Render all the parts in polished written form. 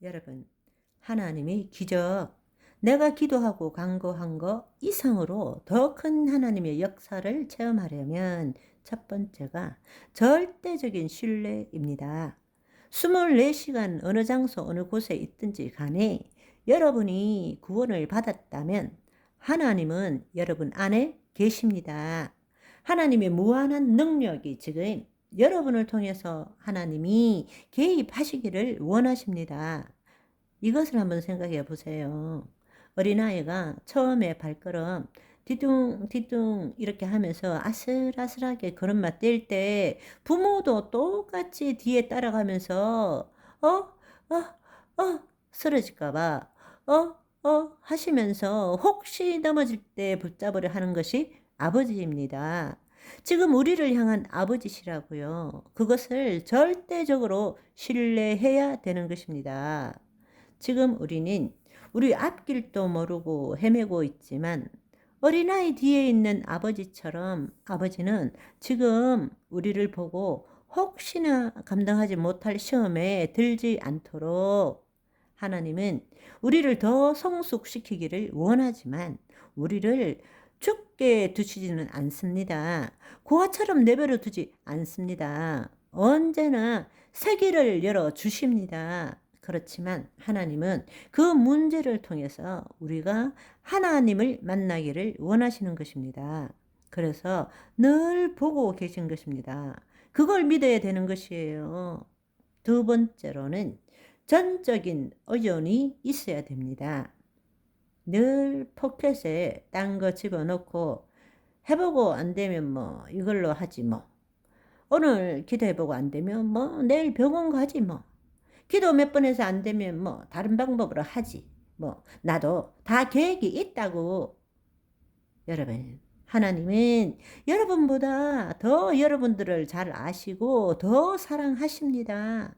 여러분, 하나님의 기적, 내가 기도하고 간구한 거 이상으로 더 큰 하나님의 역사를 체험하려면 첫 번째가 절대적인 신뢰입니다. 24시간 어느 장소 어느 곳에 있든지 간에 여러분이 구원을 받았다면 하나님은 여러분 안에 계십니다. 하나님의 무한한 능력이 지금 여러분을 통해서 하나님이 개입하시기를 원하십니다. 이것을 한번 생각해 보세요. 어린아이가 처음에 발걸음 뒤뚱뒤뚱 이렇게 하면서 아슬아슬하게 걸음마 뗄 때 부모도 똑같이 뒤에 따라가면서 쓰러질까봐 하시면서 혹시 넘어질 때 붙잡으려 하는 것이 아버지입니다. 지금 우리를 향한 아버지시라고요. 그것을 절대적으로 신뢰해야 되는 것입니다. 지금 우리는 우리 앞길도 모르고 헤매고 있지만 어린아이 뒤에 있는 아버지처럼 아버지는 지금 우리를 보고 혹시나 감당하지 못할 시험에 들지 않도록 하나님은 우리를 더 성숙시키기를 원하지만 우리를 죽게 두시지는 않습니다. 고아처럼 내버려 두지 않습니다. 언제나 새 길을 열어 주십니다. 그렇지만 하나님은 그 문제를 통해서 우리가 하나님을 만나기를 원하시는 것입니다. 그래서 늘 보고 계신 것입니다. 그걸 믿어야 되는 것이에요. 두 번째로는 전적인 의존이 있어야 됩니다. 늘 포켓에 딴 거 집어넣고 해보고 안 되면 뭐 이걸로 하지 뭐. 오늘 기도해보고 안 되면 뭐 내일 병원 가지 뭐. 기도 몇 번 해서 안 되면 뭐 다른 방법으로 하지. 뭐 나도 다 계획이 있다고. 여러분, 하나님은 여러분보다 더 여러분들을 잘 아시고 더 사랑하십니다.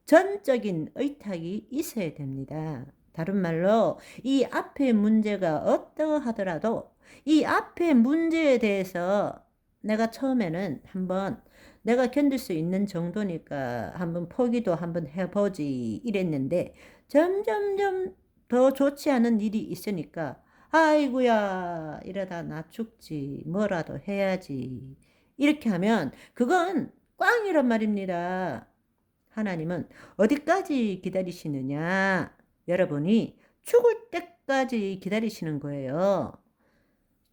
전적인 의탁이 있어야 됩니다. 다른 말로 이 앞의 문제가 어떠하더라도 이 앞의 문제에 대해서 내가 처음에는 한번 내가 견딜 수 있는 정도니까 한번 포기도 한번 해보지 이랬는데 점점점 더 좋지 않은 일이 있으니까 아이고야 이러다 나 죽지 뭐라도 해야지 이렇게 하면 그건 꽝이란 말입니다. 하나님은 어디까지 기다리시느냐? 여러분이 죽을 때까지 기다리시는 거예요.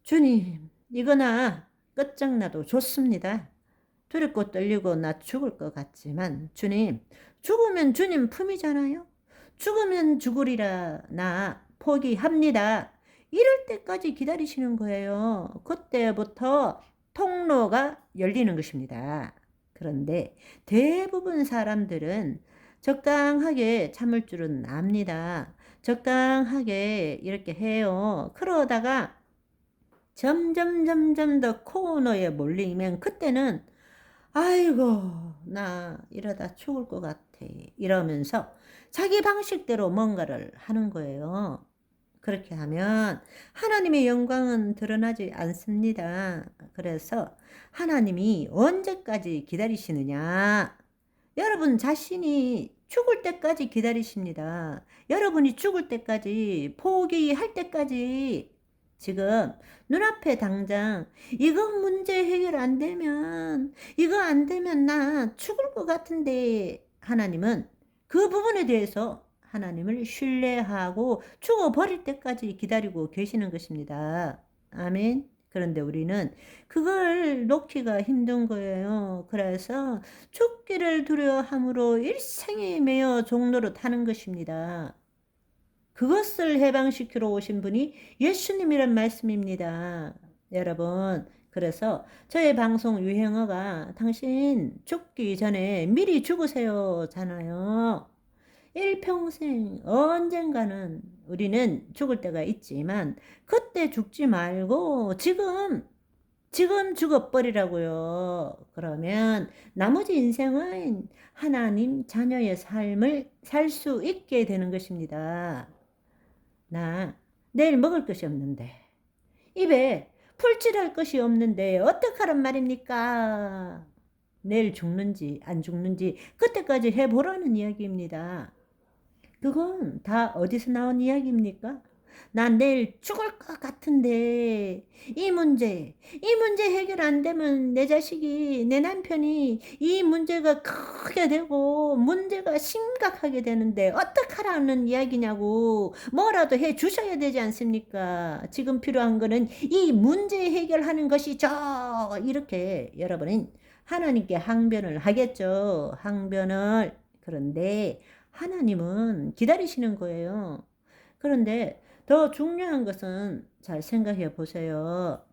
주님, 이거나 끝장나도 좋습니다. 두렵고 떨리고 나 죽을 것 같지만 주님, 죽으면 주님 품이잖아요. 죽으면 죽으리라 나 포기합니다. 이럴 때까지 기다리시는 거예요. 그때부터 통로가 열리는 것입니다. 그런데 대부분 사람들은 적당하게 참을 줄은 압니다. 적당하게 이렇게 해요. 그러다가 점점 더 코너에 몰리면 그때는 아이고 나 이러다 죽을 것 같아 이러면서 자기 방식대로 뭔가를 하는 거예요. 그렇게 하면 하나님의 영광은 드러나지 않습니다. 그래서 하나님이 언제까지 기다리시느냐? 여러분 자신이 죽을 때까지 기다리십니다. 여러분이 죽을 때까지, 포기할 때까지 지금 눈앞에 당장 이거 문제 해결 안 되면 이거 안 되면 나 죽을 것 같은데 하나님은 그 부분에 대해서 하나님을 신뢰하고 죽어버릴 때까지 기다리고 계시는 것입니다. 아멘. 그런데 우리는 그걸 놓기가 힘든 거예요. 그래서 죽기를 두려워함으로 일생이 매여 종로로 타는 것입니다. 그것을 해방시키러 오신 분이 예수님이란 말씀입니다. 여러분, 그래서 저의 방송 유행어가 당신 죽기 전에 미리 죽으세요 잖아요. 일평생 언젠가는 우리는 죽을 때가 있지만 그때 죽지 말고 지금 죽어버리라고요. 그러면 나머지 인생은 하나님 자녀의 삶을 살 수 있게 되는 것입니다. 나 내일 먹을 것이 없는데 입에 풀칠할 것이 없는데 어떡하란 말입니까? 내일 죽는지 안 죽는지 그때까지 해보라는 이야기입니다. 그건 다 어디서 나온 이야기입니까? 난 내일 죽을 것 같은데 이 문제 해결 안 되면 내 자식이, 내 남편이 이 문제가 크게 되고 문제가 심각하게 되는데 어떡하라는 이야기냐고. 뭐라도 해 주셔야 되지 않습니까? 지금 필요한 거는 이 문제 해결하는 것이죠. 이렇게 여러분은 하나님께 항변을 하겠죠. 항변을. 그런데 하나님은 기다리시는 거예요. 그런데 더 중요한 것은 잘 생각해 보세요.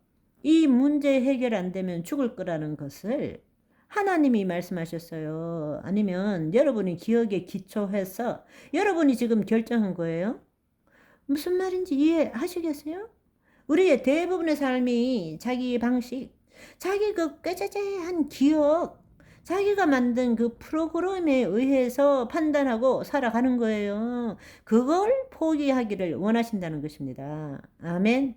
이 문제 해결 안 되면 죽을 거라는 것을 하나님이 말씀하셨어요. 아니면 여러분이 기억에 기초해서 여러분이 지금 결정한 거예요? 무슨 말인지 이해하시겠어요? 우리의 대부분의 삶이 자기 방식, 자기 그 꾀죄죄한 기억, 자기가 만든 그 프로그램에 의해서 판단하고 살아가는 거예요. 그걸 포기하기를 원하신다는 것입니다. 아멘.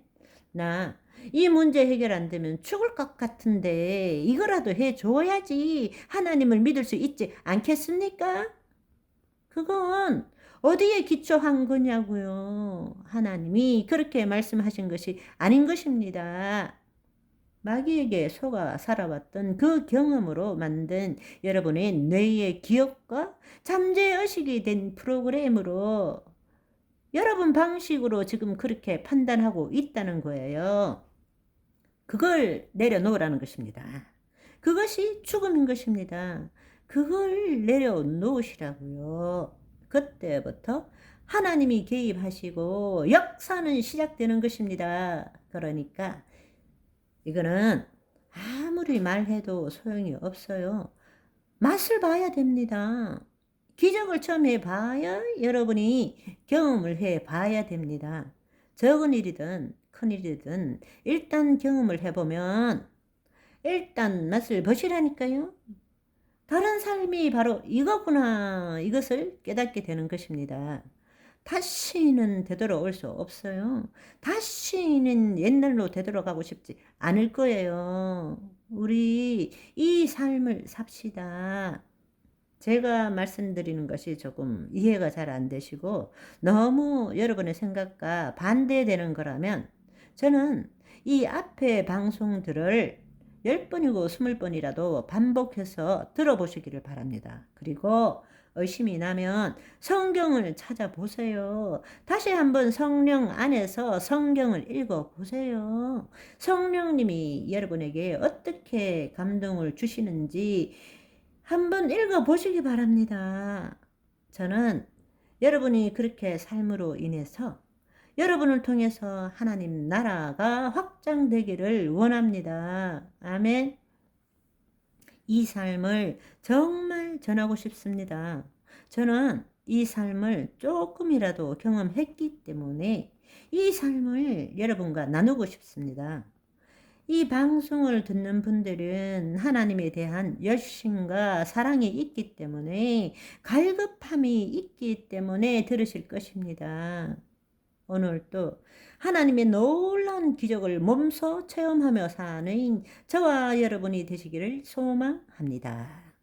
나 이 문제 해결 안 되면 죽을 것 같은데 이거라도 해줘야지 하나님을 믿을 수 있지 않겠습니까? 그건 어디에 기초한 거냐고요. 하나님이 그렇게 말씀하신 것이 아닌 것입니다. 마귀에게 속아 살아왔던 그 경험으로 만든 여러분의 뇌의 기억과 잠재의식이 된 프로그램으로 여러분 방식으로 지금 그렇게 판단하고 있다는 거예요. 그걸 내려놓으라는 것입니다. 그것이 죽음인 것입니다. 그걸 내려놓으시라고요. 그때부터 하나님이 개입하시고 역사는 시작되는 것입니다. 그러니까 이거는 아무리 말해도 소용이 없어요. 맛을 봐야 됩니다. 기적을 처음 해봐야 여러분이 경험을 해봐야 됩니다. 적은 일이든 큰 일이든 일단 경험을 해보면 일단 맛을 보시라니까요. 다른 삶이 바로 이거구나, 이것을 깨닫게 되는 것입니다. 다시는 되돌아올 수 없어요. 다시는 옛날로 되돌아가고 싶지 않을 거예요. 우리 이 삶을 삽시다. 제가 말씀드리는 것이 조금 이해가 잘 안 되시고 너무 여러분의 생각과 반대되는 거라면 저는 이 앞에 방송들을 10번이고 20번이라도 반복해서 들어보시기를 바랍니다. 그리고 의심이 나면 성경을 찾아보세요. 다시 한번 성령 안에서 성경을 읽어보세요. 성령님이 여러분에게 어떻게 감동을 주시는지 한번 읽어보시기 바랍니다. 저는 여러분이 그렇게 삶으로 인해서 여러분을 통해서 하나님 나라가 확장되기를 원합니다. 아멘. 이 삶을 정말 전하고 싶습니다. 저는 이 삶을 조금이라도 경험했기 때문에 이 삶을 여러분과 나누고 싶습니다. 이 방송을 듣는 분들은 하나님에 대한 열심과 사랑이 있기 때문에, 갈급함이 있기 때문에 들으실 것입니다. 오늘도 하나님의 놀라운 기적을 몸소 체험하며 사는 저와 여러분이 되시기를 소망합니다.